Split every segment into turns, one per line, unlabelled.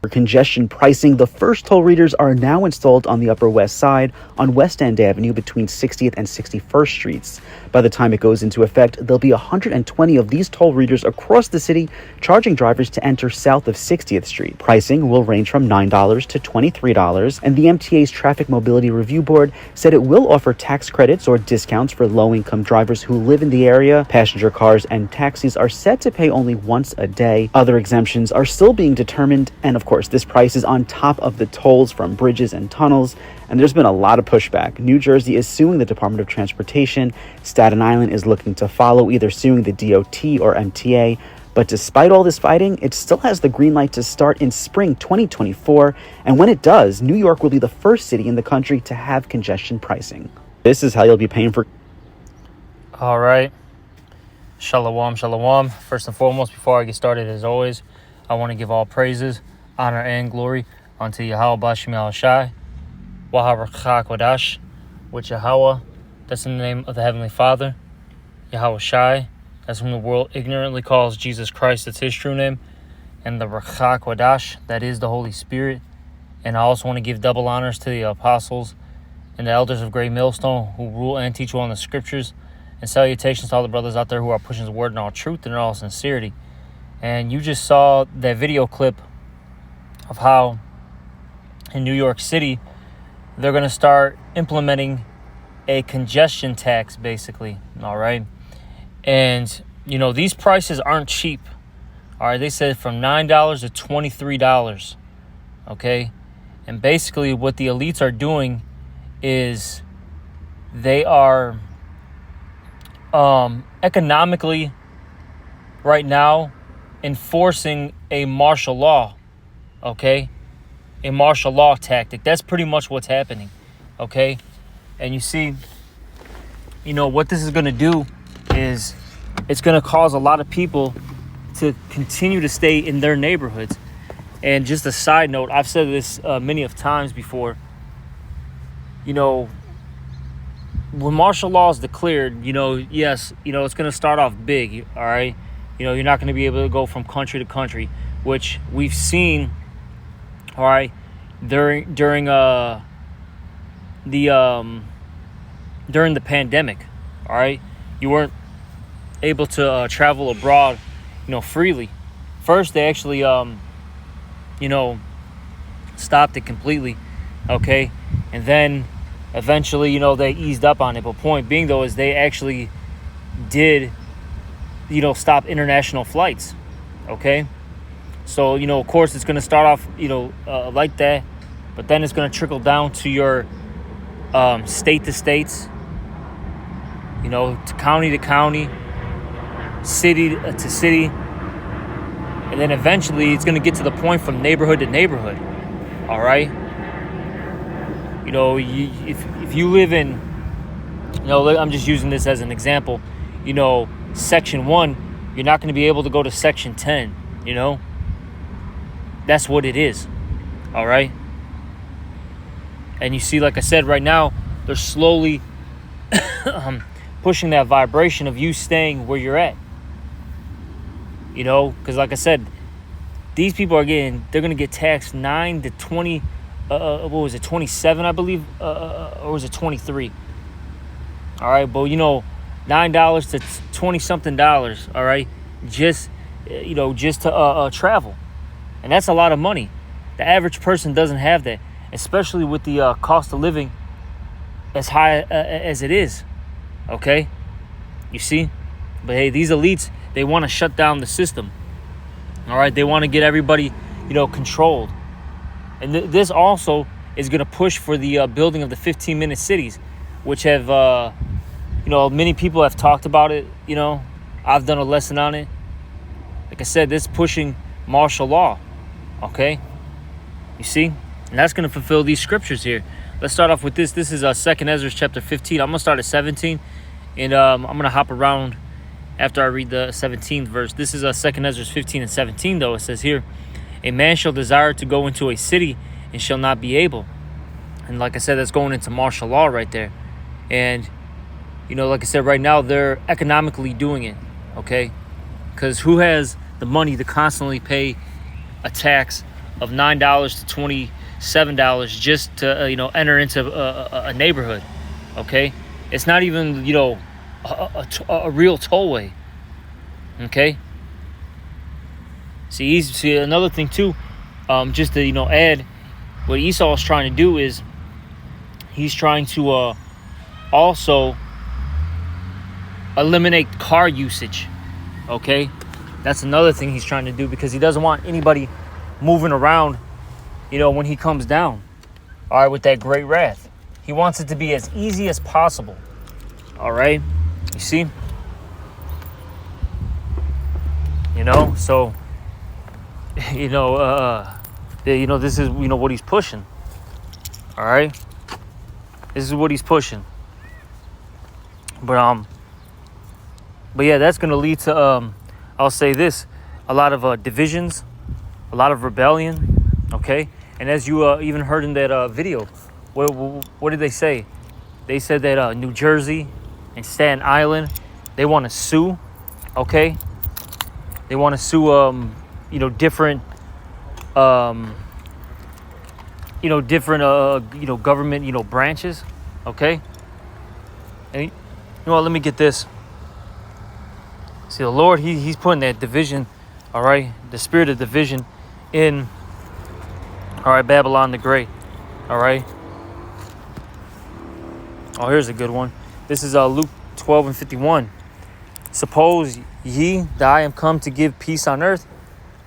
For congestion pricing, the first toll readers are now installed on the Upper West Side on West End Avenue between 60th and 61st Streets. By the time it goes into effect, there'll be 120 of these toll readers across the city, charging drivers to enter south of 60th Street. Pricing will range from $9 to $23, and the MTA's Traffic Mobility Review Board said it will offer tax credits or discounts for low-income drivers who live in the area. Passenger cars and taxis are set to pay only once a day. Other exemptions are still being determined, and of course, this price is on top of the tolls from bridges and tunnels, and there's been a lot of pushback. New Jersey is suing the Department of Transportation. Staten Island is looking to follow, either suing the DOT or MTA. But despite all this fighting, it still has the green light to start in spring 2024. And when it does, New York will be the first city in the country to have congestion pricing. This is how you'll be paying for.
All right. Shalom, shalom. First and foremost, before I get started, as always, I want to give all praises, honor, and glory unto Yahweh Bashim Al-Shai, Waharakha Kodash, which Yahweh, that's in the name of the Heavenly Father, Yahweh Shai, that's whom the world ignorantly calls Jesus Christ, that's his true name, and the Rakha Kodash, that is the Holy Spirit. And I also want to give double honors to the apostles and the elders of Great Millstone who rule and teach well in the scriptures, and salutations to all the brothers out there who are pushing the word in all truth and in all sincerity. And you just saw that video clip of how in New York City they're going to start implementing a congestion tax, basically. All right. And, you know, these prices aren't cheap. All right. They said from $9 to $23. Okay. And basically what the elites are doing is they are economically right now enforcing a martial law. Okay. A martial law tactic. That's pretty much what's happening. Okay. And you see, you know, what this is going to do is it's going to cause a lot of people to continue to stay in their neighborhoods. And just a side note, I've said this many of times before, you know, when martial law is declared, you know, yes, you know, it's going to start off big. All right. You know, you're not going to be able to go from country to country, which we've seen. All right, during the pandemic, all right, you weren't able to travel abroad, you know, freely. First, they actually, you know, stopped it completely, okay, and then eventually, you know, they eased up on it. But point being, though, is they actually did, you know, stop international flights, okay. So, you know, of course, it's going to start off, you know, like that. But then it's going to trickle down to your state to states, you know, to county, city to city. And then eventually it's going to get to the point from neighborhood to neighborhood. All right. You know, if you live in, you know, I'm just using this as an example, you know, Section 1, you're not going to be able to go to Section 10, you know. That's what it is. All right. And you see, like I said, right now, they're slowly pushing that vibration of you staying where you're at. You know, because like I said, these people are they're going to get taxed 9 to 20, what was it, 27, I believe, or was it 23? All right. But, you know, $9 to 20 something dollars. All right. Just, you know, just to travel. And that's a lot of money. The average person doesn't have that, especially with the cost of living as high as it is. Okay? You see? But hey, these elites, they want to shut down the system. All right? They want to get everybody, you know, controlled. And this also is going to push for the building of the 15-minute cities, which have, you know, many people have talked about it. You know, I've done a lesson on it. Like I said, this is pushing martial law. Okay, you see, and that's going to fulfill these scriptures here. Let's start off with this. This is 2nd Ezra chapter 15. I'm going to start at 17, and I'm going to hop around after I read the 17th verse. This is 2nd Ezra 15 and 17, though. It says here, a man shall desire to go into a city and shall not be able. And like I said, that's going into martial law right there. And, you know, like I said, right now, they're economically doing it, okay? Because who has the money to constantly pay a tax of $9 to $27 just to enter into a neighborhood. Okay, it's not even a real tollway. Okay. See another thing too. Just to add, what Esau is trying to do is he's trying to also eliminate car usage. Okay, that's another thing he's trying to do, because he doesn't want anybody moving around, when he comes down, all right, with that great wrath. He wants it to be as easy as possible. All right, you see, so this is what he's pushing. All right, this is what he's pushing. But yeah, that's gonna lead to I'll say this: a lot of divisions, a lot of rebellion. Okay, and as you even heard in that video, what did they say? They said that New Jersey and Staten Island, they want to sue. Okay, they want to sue different different government branches. Okay, and let me get this. See, the Lord, he's putting that division, all right, the spirit of division in, all right, Babylon the Great, all right. Oh, here's a good one. This is Luke 12:51. Suppose ye that I am come to give peace on earth?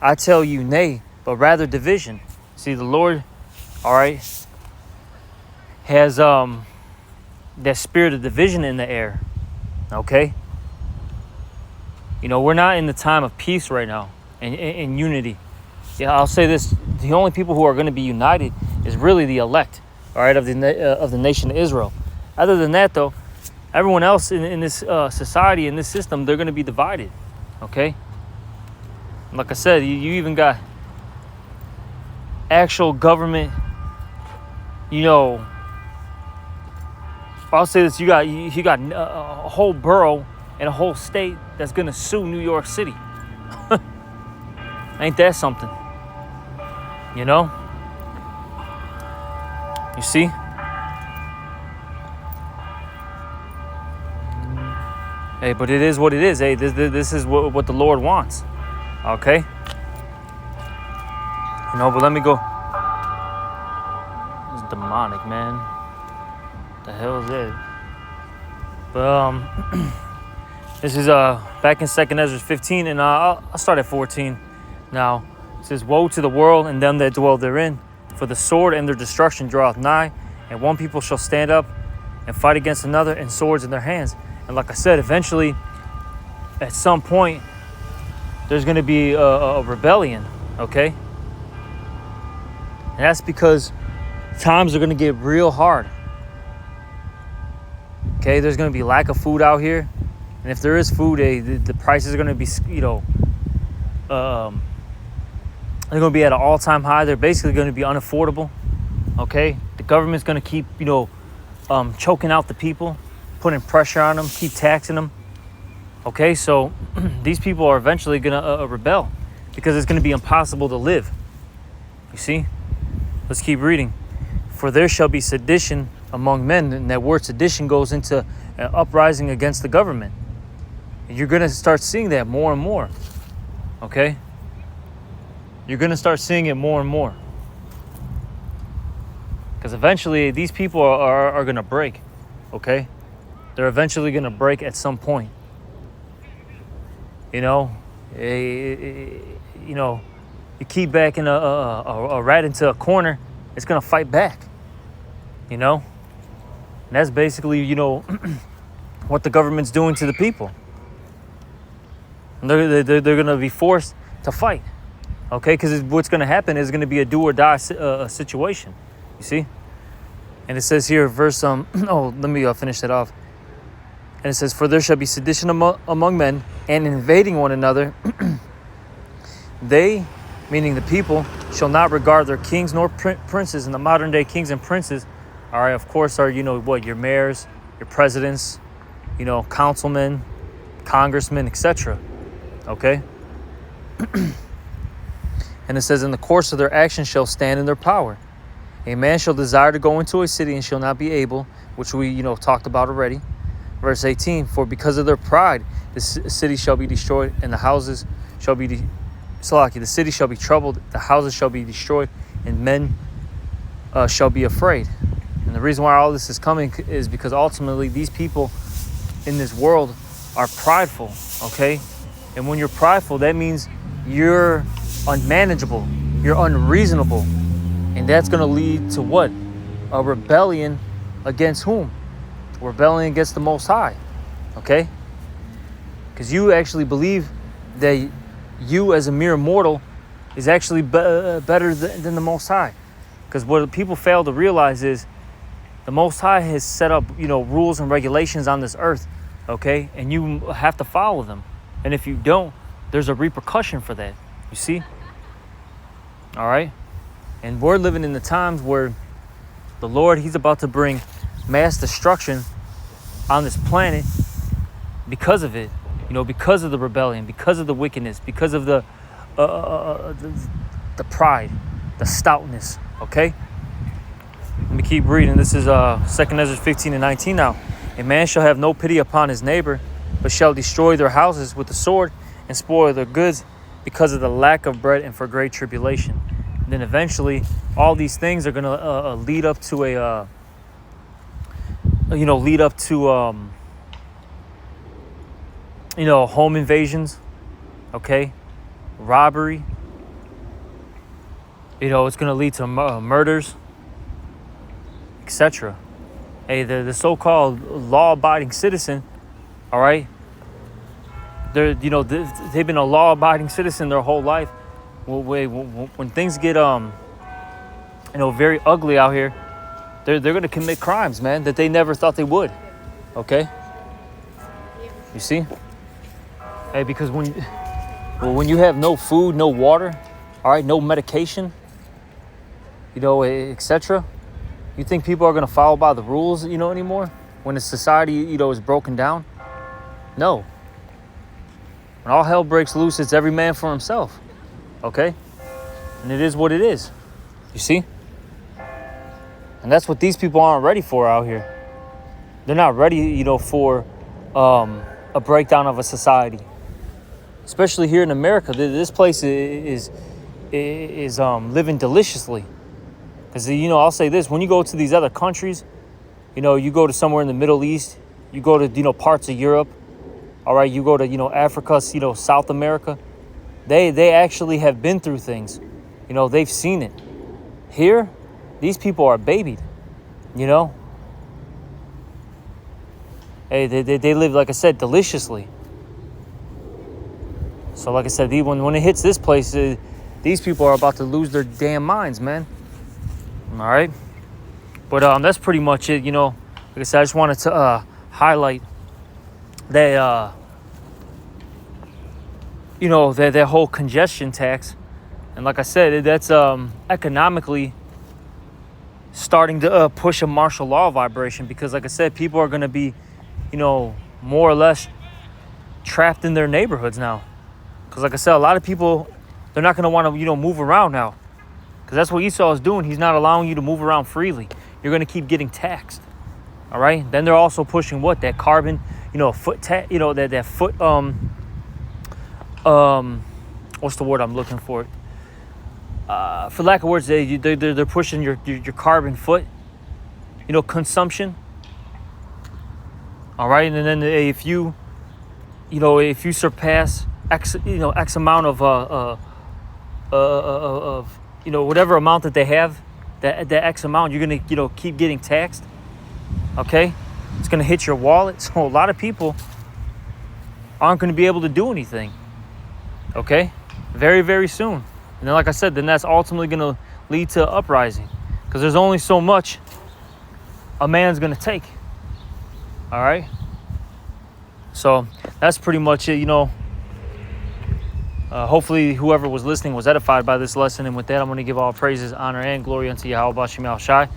I tell you, nay, but rather division. See, the Lord, all right, has that spirit of division in the air. Okay. We're not in the time of peace right now and unity. Yeah, I'll say this: the only people who are going to be united is really the elect, all right, of the nation of Israel. Other than that, though, everyone else in this society, in this system, they're going to be divided. Okay. And like I said, you even got actual government. I'll say this: you got a whole borough and a whole state that's gonna sue New York City. Ain't that something? You see? Hey, but it is what it is. Hey, this is what the Lord wants. Okay? But let me go. It's demonic, man. What the hell is it? But this is back in 2nd Ezra 15, and I'll start at 14. Now, it says, woe to the world and them that dwell therein, for the sword and their destruction draweth nigh, and one people shall stand up and fight against another, and swords in their hands. And like I said, eventually, at some point, there's going to be a rebellion, okay? And that's because times are going to get real hard. Okay, there's going to be lack of food out here. And if there is food, the prices are going to be, they're going to be at an all-time high. They're basically going to be unaffordable. Okay, the government's going to keep, choking out the people, putting pressure on them, keep taxing them. Okay, so these people are eventually going to rebel, because it's going to be impossible to live. You see? Let's keep reading. For there shall be sedition among men, and that word sedition goes into an uprising against the government. And you're going to start seeing that more and more. Okay? You're going to start seeing it more and more. Because eventually these people are going to break. Okay? They're eventually going to break at some point. You keep backing a rat into a corner, it's going to fight back. And that's basically, what the government's doing to the people. And they're going to be forced to fight. Okay, because what's going to happen is going to be a do or die situation. You see? And it says here, verse, let me finish that off. And it says, for there shall be sedition among men, and invading one another. They, meaning the people, shall not regard their kings nor princes. And the modern day kings and princes are, of course, your mayors, your presidents, councilmen, congressmen, etc. Okay? And And it says, in the course of their action shall stand in their power. A man shall desire to go into a city and shall not be able, which we, talked about already. Verse 18, for because of their pride, the city shall be destroyed, and the houses shall be, the city shall be troubled, the houses shall be destroyed, and men shall be afraid. And the reason why all this is coming is because ultimately these people in this world are prideful, okay? And when you're prideful, that means you're unmanageable, you're unreasonable. And that's going to lead to what? A rebellion against whom? Rebellion against the Most High, okay? Because you actually believe that you as a mere mortal is actually better than the Most High. Because what people fail to realize is the Most High has set up, rules and regulations on this earth, okay? And you have to follow them. And if you don't, there's a repercussion for that, you see? All right? And we're living in the times where the Lord, he's about to bring mass destruction on this planet because of it, because of the rebellion, because of the wickedness, because of the pride, the stoutness, okay? Let me keep reading. This is 2 Ezra 15 and 19 now. A man shall have no pity upon his neighbor, but shall destroy their houses with the sword and spoil their goods because of the lack of bread and for great tribulation. And then eventually, all these things are going to lead up to home invasions, okay, robbery. It's going to lead to murders, etc. Hey, the so-called law-abiding citizen, all right, they've been a law-abiding citizen their whole life. When things get very ugly out here, they're going to commit crimes, man, that they never thought they would. Okay, you see? Hey, because when you have no food, no water, all right, no medication, etc. You think people are going to follow by the rules, anymore? When the society, is broken down? No. When all hell breaks loose, it's every man for himself. Okay? And it is what it is. You see? And that's what these people aren't ready for out here. They're not ready, for a breakdown of a society. Especially here in America. This place is living deliciously. Because, I'll say this. When you go to these other countries, you go to somewhere in the Middle East, you go to, parts of Europe, all right, you go to, Africa, South America. They actually have been through things. They've seen it. Here, these people are babied, Hey, they live, like I said, deliciously. So, like I said, when it hits this place, these people are about to lose their damn minds, man. All right? But that's pretty much it, Like I said, I just wanted to highlight that, that whole congestion tax. And like I said, that's economically starting to push a martial law vibration because, like I said, people are going to be, more or less trapped in their neighborhoods now. Because, like I said, a lot of people, they're not going to want to, move around now. Because that's what Esau is doing. He's not allowing you to move around freely. You're going to keep getting taxed. All right? Then they're also pushing what? That carbon, foot tax, that foot, what's the word I'm looking for? For lack of words, they're pushing your carbon foot, consumption. All right, and then if you surpass X amount of whatever amount that they have, that X amount, you're gonna keep getting taxed. Okay, it's gonna hit your wallet. So a lot of people aren't gonna be able to do anything. Okay, very, very soon. And then, like I said, then that's ultimately going to lead to uprising. Because there's only so much a man's going to take. All right? So that's pretty much it, Hopefully whoever was listening was edified by this lesson. And with that, I'm going to give all praises, honor, and glory unto Yahweh Bashim Al Shai.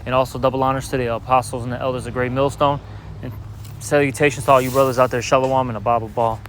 And also double honors to the apostles and the elders of Great Millstone. And salutations to all you brothers out there. Shalom and a Bible ball.